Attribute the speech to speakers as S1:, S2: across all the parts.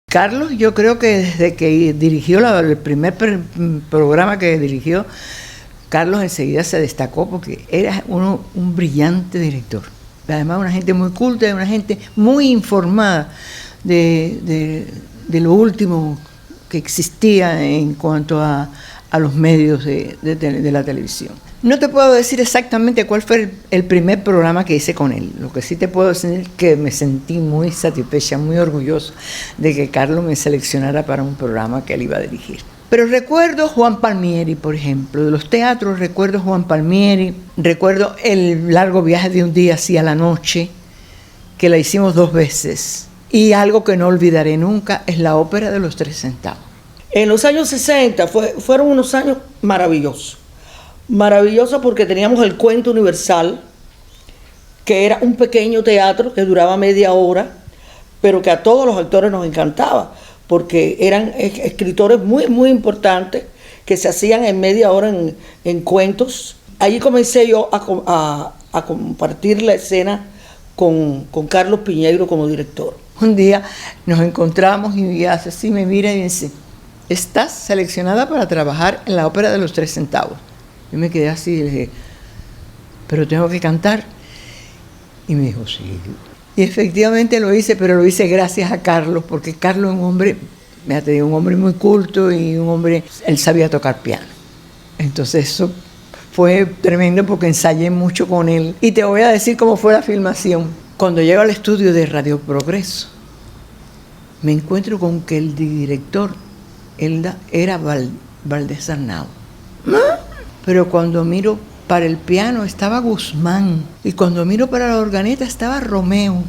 S1: Carlos, yo creo que desde que dirigió el primer programa que dirigió, Carlos enseguida se destacó porque era un brillante director. Además, una gente muy culta, una gente muy informada de lo último que existía en cuanto a los medios de la televisión. No te puedo decir exactamente cuál fue el primer programa que hice con él. Lo que sí te puedo decir es que me sentí muy satisfecha, muy orgullosa de que Carlos me seleccionara para un programa que él iba a dirigir. Pero recuerdo Juan Palmieri, por ejemplo, de los teatros recuerdo Juan Palmieri, recuerdo El largo viaje de un día hacia la noche, que la hicimos 2 veces. Y algo que no olvidaré nunca es la ópera de los 3 centavos.
S2: En los años 60 fueron unos años maravillosos. Maravilloso porque teníamos el Cuento Universal, que era un pequeño teatro que duraba media hora, pero que a todos los actores nos encantaba, porque eran escritores muy, muy importantes que se hacían en media hora en cuentos. Allí comencé yo a compartir la escena con Carlos Piñeiro como director.
S1: Un día nos encontramos y hace así, me mira y me dice: estás seleccionada para trabajar en la ópera de los 3 centavos. Yo me quedé así y le dije: pero tengo que cantar. Y me dijo: sí. Y efectivamente lo hice, pero lo hice gracias a Carlos, porque Carlos es un hombre, un hombre muy culto y un hombre, él sabía tocar piano. Entonces eso fue tremendo porque ensayé mucho con él. Y te voy a decir cómo fue la filmación. Cuando llego al estudio de Radio Progreso, me encuentro con que el director era Valdés Arnau. Pero cuando miro para el piano estaba Guzmán, y cuando miro para la organeta estaba Romeo,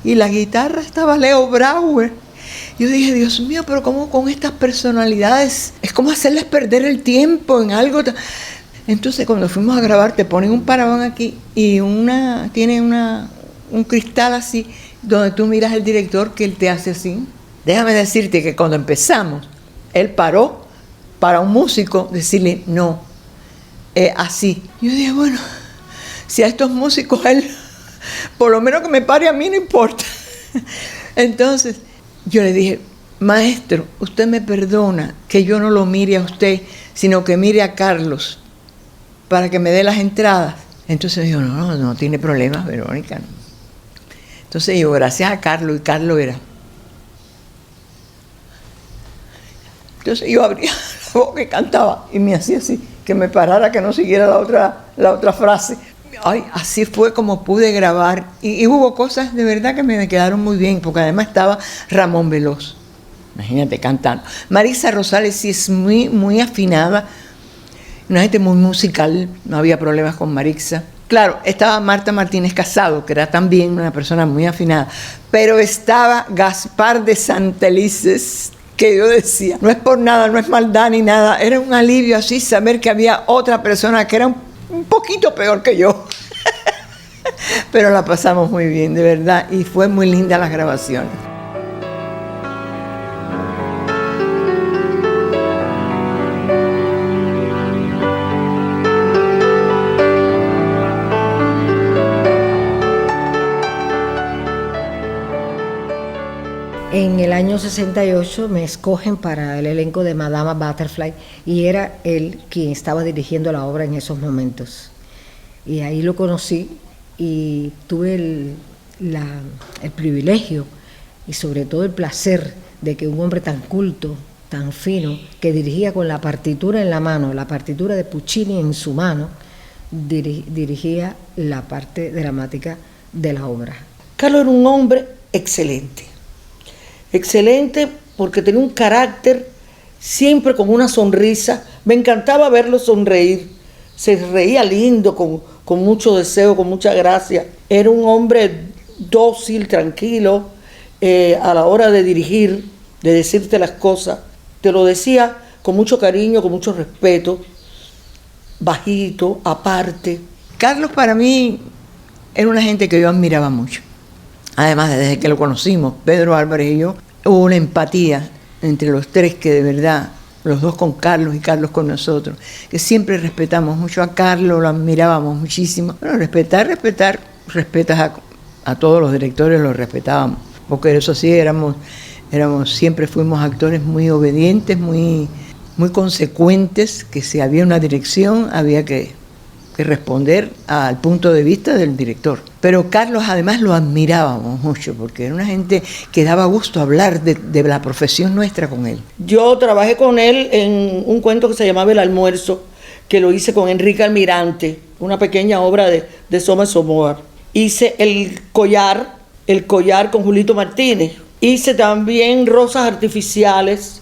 S1: y la guitarra estaba Leo Brauer. Yo dije: Dios mío, pero ¿cómo con estas personalidades? Es como hacerles perder el tiempo en algo. Entonces cuando fuimos a grabar te ponen un parabón aquí y tiene un cristal así, donde tú miras al director que él te hace así. Déjame decirte que cuando empezamos, él paró para un músico decirle no. Así. Yo dije: bueno, si a estos músicos él, por lo menos que me pare a mí, no importa. Entonces yo le dije: maestro, usted me perdona que yo no lo mire a usted, sino que mire a Carlos para que me dé las entradas. Entonces me dijo: no tiene problema, Verónica. Entonces yo, gracias a Carlos, y Carlos era. Entonces yo abría la boca y cantaba y me hacía así, que me parara, que no siguiera la otra frase. Ay, así fue como pude grabar. Y hubo cosas de verdad que me quedaron muy bien, porque además estaba Ramón Veloz, imagínate, cantando. Marisa Rosales sí es muy, muy afinada, una gente muy musical, no había problemas con Marisa. Claro, estaba Marta Martínez Casado, que era también una persona muy afinada, pero estaba Gaspar de Santelices, que yo decía, no es por nada, no es maldad ni nada, era un alivio así saber que había otra persona que era un poquito peor que yo. Pero la pasamos muy bien, de verdad, y fue muy linda las grabaciones.
S3: En el año 68 me escogen para el elenco de Madama Butterfly y era él quien estaba dirigiendo la obra en esos momentos. Y ahí lo conocí y tuve el privilegio y sobre todo el placer de que un hombre tan culto, tan fino, que dirigía con la partitura en la mano, la partitura de Puccini en su mano, dirigía la parte dramática de la obra.
S2: Carlos era un hombre excelente. Excelente porque tenía un carácter, siempre con una sonrisa. Me encantaba verlo sonreír. Se reía lindo, con mucho deseo, con mucha gracia. Era un hombre dócil, tranquilo, a la hora de dirigir, de decirte las cosas. Te lo decía con mucho cariño, con mucho respeto, bajito, aparte.
S1: Carlos para mí era una gente que yo admiraba mucho. Además, desde que lo conocimos, Pedro Álvarez y yo, hubo una empatía entre los tres, que de verdad, los dos con Carlos y Carlos con nosotros, que siempre respetamos mucho a Carlos, lo admirábamos muchísimo. Bueno, respetas a todos los directores, los respetábamos, porque eso sí, siempre fuimos actores muy obedientes, muy consecuentes, que si había una dirección había que responder al punto de vista del director. Pero Carlos además lo admirábamos mucho, porque era una gente que daba gusto hablar de la profesión nuestra con él.
S2: Yo trabajé con él en un cuento que se llamaba El Almuerzo, que lo hice con Enrique Almirante, una pequeña obra de Soma Somoza. Hice el collar con Julito Martínez. Hice también Rosas Artificiales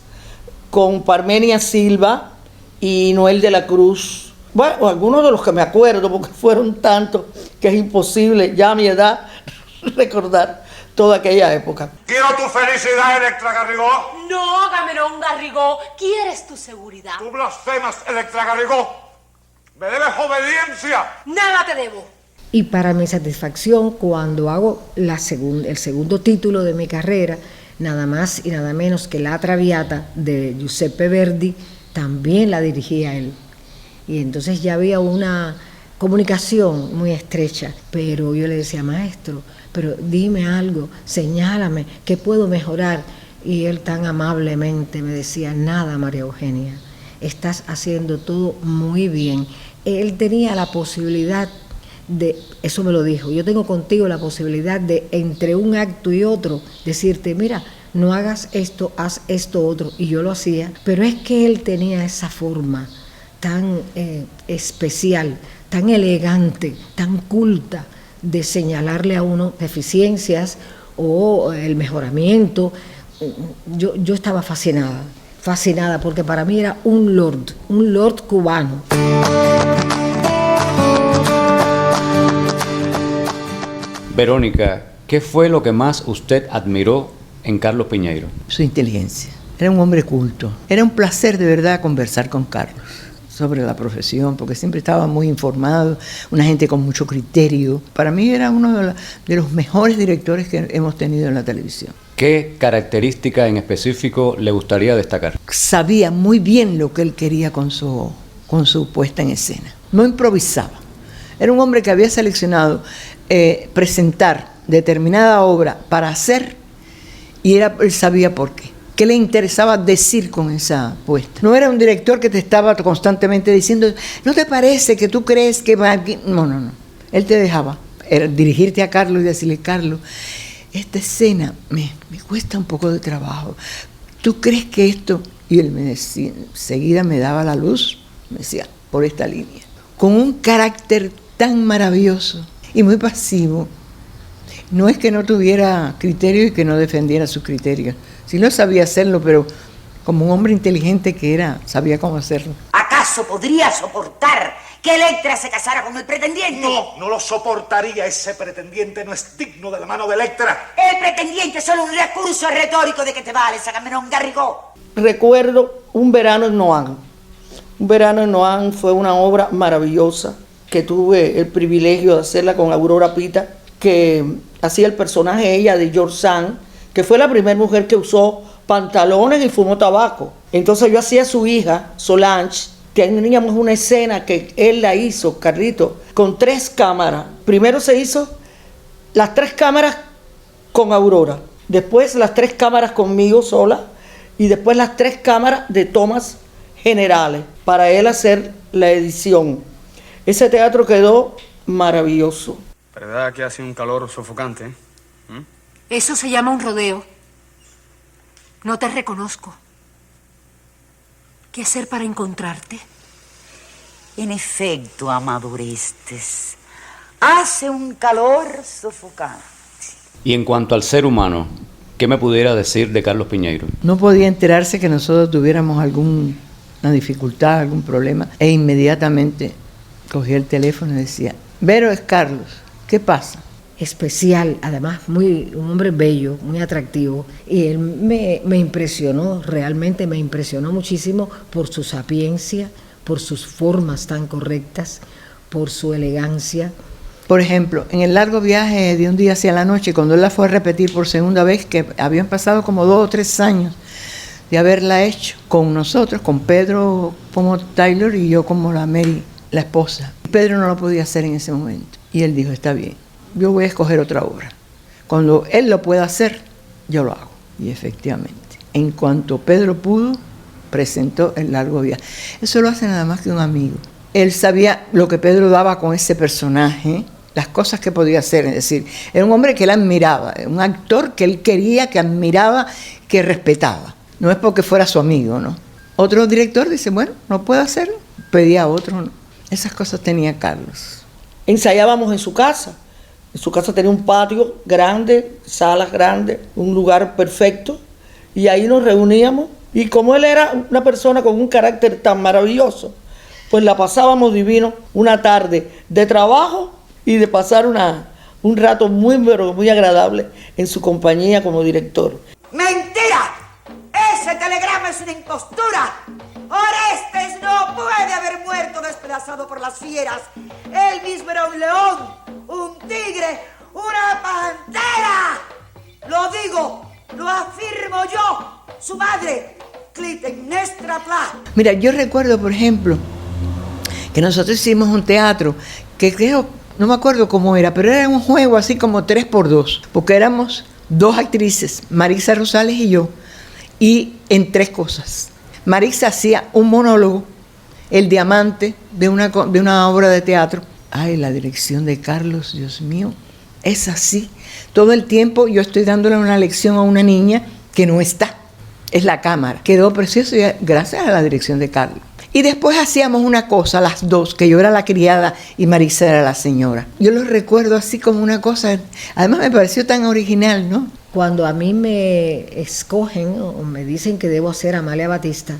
S2: con Parmenia Silva y Noel de la Cruz. Bueno, algunos de los que me acuerdo, porque fueron tantos que es imposible ya a mi edad recordar toda aquella época.
S4: Quiero tu felicidad, Electra Garrigó.
S5: No, Agamenón Garrigó, ¿quieres tu seguridad?
S4: Tú blasfemas, Electra Garrigó. Me debes obediencia.
S5: Nada te debo.
S3: Y para mi satisfacción, cuando hago el segundo título de mi carrera, nada más y nada menos que La Traviata de Giuseppe Verdi, también la dirigía él. Y entonces ya había una comunicación muy estrecha, pero yo le decía, maestro, pero dime algo, señálame, ¿qué puedo mejorar? Y él tan amablemente me decía, nada, María Eugenia, estás haciendo todo muy bien. Él tenía la posibilidad eso me lo dijo, yo tengo contigo la posibilidad de, entre un acto y otro, decirte, mira, no hagas esto, haz esto otro, y yo lo hacía, pero es que él tenía esa forma tan especial, tan elegante, tan culta, de señalarle a uno deficiencias o el mejoramiento. Yo estaba fascinada, porque para mí era un lord cubano.
S6: Verónica, ¿qué fue lo que más usted admiró en Carlos Piñeiro?
S1: Su inteligencia. Era un hombre culto. Era un placer de verdad conversar con Carlos sobre la profesión, porque siempre estaba muy informado, una gente con mucho criterio. Para mí era uno de los mejores directores que hemos tenido en la televisión.
S6: ¿Qué característica en específico le gustaría destacar?
S1: Sabía muy bien lo que él quería con su puesta en escena. No improvisaba. Era un hombre que había seleccionado presentar determinada obra para hacer, y él sabía por qué le interesaba decir con esa puesta. No era un director que te estaba constantemente diciendo, ¿no te parece que tú crees que va aquí? No. Él te dejaba dirigirte a Carlos y decirle, Carlos, esta escena me cuesta un poco de trabajo. ¿Tú crees que esto? Y él me decía, enseguida me daba la luz, me decía, por esta línea. Con un carácter tan maravilloso y muy pasivo. No es que no tuviera criterio y que no defendiera sus criterios. Sí lo sabía hacerlo, pero como un hombre inteligente que era, sabía cómo hacerlo.
S7: ¿Acaso podría soportar que Electra se casara con el pretendiente?
S4: No lo soportaría. Ese pretendiente no es digno de la mano de Electra.
S7: El pretendiente es solo un recurso retórico. ¿De que te vales, Agamenón Garrigó?
S2: Recuerdo Un verano en Noan. Un verano en Noan fue una obra maravillosa que tuve el privilegio de hacerla con Aurora Pita, que hacía el personaje ella de George Sand, que fue la primera mujer que usó pantalones y fumó tabaco. Entonces yo hacía a su hija, Solange. Teníamos una escena que él la hizo, Carlito, con 3 cámaras. Primero se hizo las 3 cámaras con Aurora, después las 3 cámaras conmigo sola, y después las 3 cámaras de tomas generales para él hacer la edición. Ese teatro quedó maravilloso.
S8: ¿Verdad que hace un calor sofocante?
S5: Eso se llama un rodeo. No te reconozco. ¿Qué hacer para encontrarte?
S7: En efecto, amado Orestes, hace un calor sofocante.
S6: Y en cuanto al ser humano, ¿qué me pudiera decir de Carlos Piñeiro?
S1: No podía enterarse que nosotros tuviéramos alguna dificultad, algún problema, e inmediatamente cogía el teléfono y decía, Vero, es Carlos, ¿qué pasa?
S3: Especial, además un hombre bello, muy atractivo, y él me impresionó, realmente me impresionó muchísimo por su sapiencia, por sus formas tan correctas, por su elegancia.
S1: Por ejemplo, en el largo viaje de Un día hacia la noche, cuando él la fue a repetir por segunda vez, que habían pasado como 2 o 3 años de haberla hecho con nosotros, con Pedro como Taylor y yo como la Mary, la esposa. Pedro no lo podía hacer en ese momento. Y él dijo, está bien, yo voy a escoger otra obra. Cuando él lo pueda hacer, yo lo hago. Y efectivamente, en cuanto Pedro pudo, presentó El largo viaje. Eso lo hace nada más que un amigo. Él sabía lo que Pedro daba con ese personaje, las cosas que podía hacer. Es decir, era un hombre que él admiraba, un actor que él quería, que admiraba, que respetaba. No es porque fuera su amigo, ¿no? Otro director dice, bueno, no puedo hacerlo, pedía a otro, ¿no? Esas cosas tenía Carlos.
S2: Ensayábamos en su casa. En su casa tenía un patio grande, salas grandes, un lugar perfecto, y ahí nos reuníamos. Y como él era una persona con un carácter tan maravilloso, pues la pasábamos divino, una tarde de trabajo y de pasar un rato muy, pero muy agradable en su compañía como director.
S7: ¡Mentira! ¡Ese telegrama es una impostura! Orestes no puede haber muerto despedazado por las fieras. Él mismo era un león, un tigre, una pantera. Lo digo, lo afirmo yo, su madre, Clitemnestra Pla.
S1: Mira, yo recuerdo, por ejemplo, que nosotros hicimos un teatro que creo, no me acuerdo cómo era, pero era un juego así como 3x2, porque éramos 2 actrices, Marisa Rosales y yo, y en 3 cosas. Marisa hacía un monólogo, El diamante, de una obra de teatro. Ay, la dirección de Carlos, Dios mío, es así. Todo el tiempo yo estoy dándole una lección a una niña que no está. Es la cámara. Quedó precioso gracias a la dirección de Carlos. Y después hacíamos una cosa, las dos, que yo era la criada y Marisa era la señora. Yo lo recuerdo así como una cosa, además me pareció tan original, ¿no?
S3: Cuando a mí me escogen o me dicen que debo hacer Amalia Batista,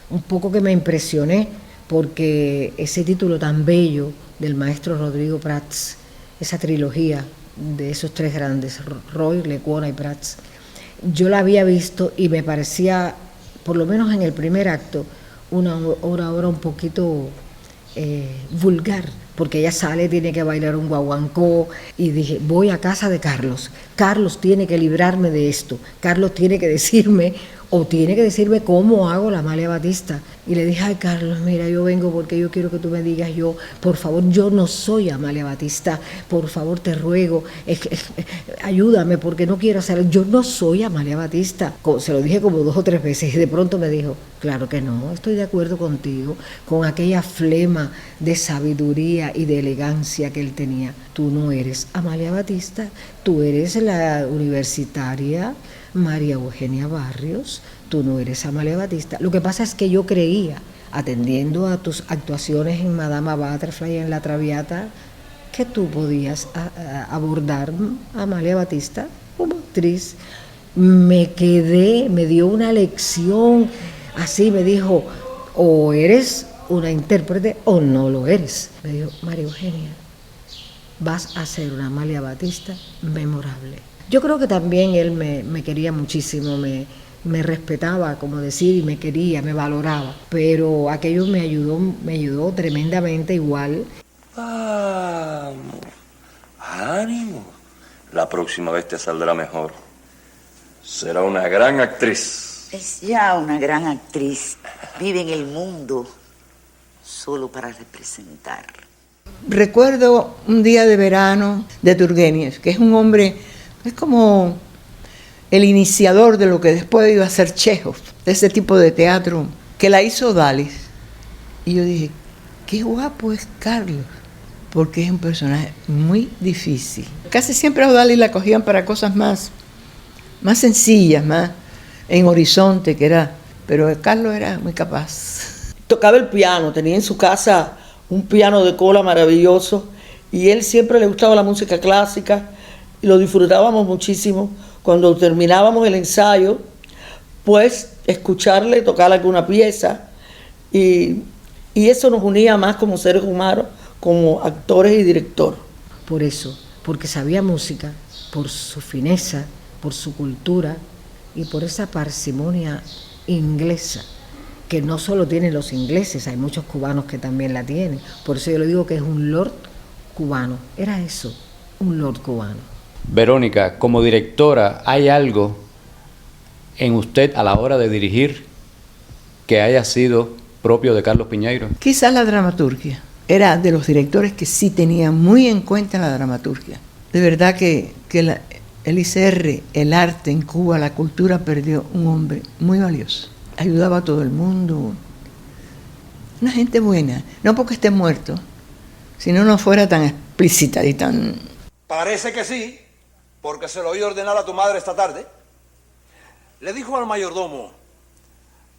S3: un poco que me impresioné porque ese título tan bello del maestro Rodrigo Prats, esa trilogía de esos 3 grandes, Roy, Lecuona y Prats, yo la había visto y me parecía, por lo menos en el primer acto, una obra un poquito vulgar, porque ella sale, tiene que bailar un guaguancó, y dije, voy a casa de Carlos, Carlos tiene que librarme de esto, Carlos tiene que decirme, o tiene que decirme cómo hago la Amalia Batista. Y le dije, ay Carlos, mira, yo vengo porque yo quiero que tú me digas, por favor, yo no soy Amalia Batista, por favor te ruego, ayúdame porque no quiero hacerlo, yo no soy Amalia Batista. Se lo dije como 2 o 3 veces y de pronto me dijo, claro que no, estoy de acuerdo contigo, con aquella flema de sabiduría y de elegancia que él tenía. Tú no eres Amalia Batista, tú eres la universitaria María Eugenia Barrios, tú no eres Amalia Batista. Lo que pasa es que yo creía, atendiendo a tus actuaciones en Madama Butterfly y en La Traviata, que tú podías abordar a Amalia Batista como actriz. Me dio una lección, así me dijo, o eres una intérprete o no lo eres. Me dijo, María Eugenia, vas a ser una Amalia Batista memorable. Yo creo que también él me quería muchísimo, me respetaba, como decir, y me quería, me valoraba. Pero aquello me ayudó tremendamente igual.
S9: Vamos, ánimo. La próxima vez te saldrá mejor. Será una gran actriz.
S7: Es ya una gran actriz. Vive en el mundo solo para representar.
S1: Recuerdo un día de verano de Turgeniev, que es un hombre, es como el iniciador de lo que después iba a ser Chekhov, de ese tipo de teatro, que la hizo Dalis. Y yo dije, qué guapo es Carlos, porque es un personaje muy difícil. Casi siempre a Dalis la cogían para cosas más sencillas, más en horizonte, pero Carlos era muy capaz.
S2: Tocaba el piano, tenía en su casa un piano de cola maravilloso, y él siempre le gustaba la música clásica, y lo disfrutábamos muchísimo. Cuando terminábamos el ensayo, pues escucharle tocar alguna pieza, y eso nos unía más como seres humanos, como actores y director.
S3: Por eso, porque sabía música, por su fineza, por su cultura y por esa parsimonia inglesa, que no solo tienen los ingleses, hay muchos cubanos que también la tienen. Por eso yo le digo que es un lord cubano. Era eso, un lord cubano.
S6: Verónica, como directora, ¿hay algo en usted a la hora de dirigir que haya sido propio de Carlos Piñeiro?
S1: Quizás la dramaturgia. Era de los directores que sí tenía muy en cuenta la dramaturgia. De verdad que el ICR, el arte en Cuba, la cultura, perdió un hombre muy valioso. Ayudaba a todo el mundo. Una gente buena. No porque esté muerto, si no fuera tan explícita y tan...
S4: Parece que sí, porque se lo oí ordenar a tu madre esta tarde. Le dijo al mayordomo: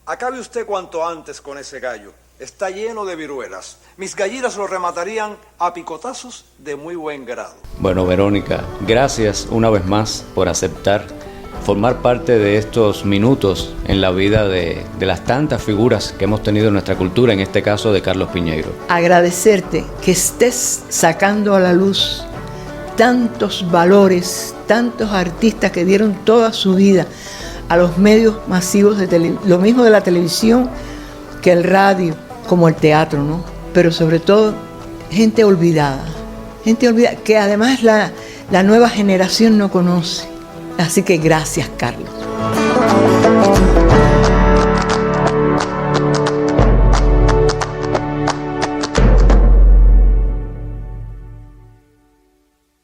S4: acabe usted cuanto antes con ese gallo. Está lleno de viruelas. Mis gallinas lo rematarían a picotazos de muy buen grado.
S6: Bueno, Verónica, gracias una vez más por aceptar formar parte de estos minutos en la vida de las tantas figuras que hemos tenido en nuestra cultura, en este caso de Carlos Piñeiro.
S1: Agradecerte que estés sacando a la luz tantos valores, tantos artistas que dieron toda su vida a los medios masivos lo mismo de la televisión que el radio, como el teatro, ¿no? Pero sobre todo, gente olvidada, que además la nueva generación no conoce. Así que gracias, Carlos.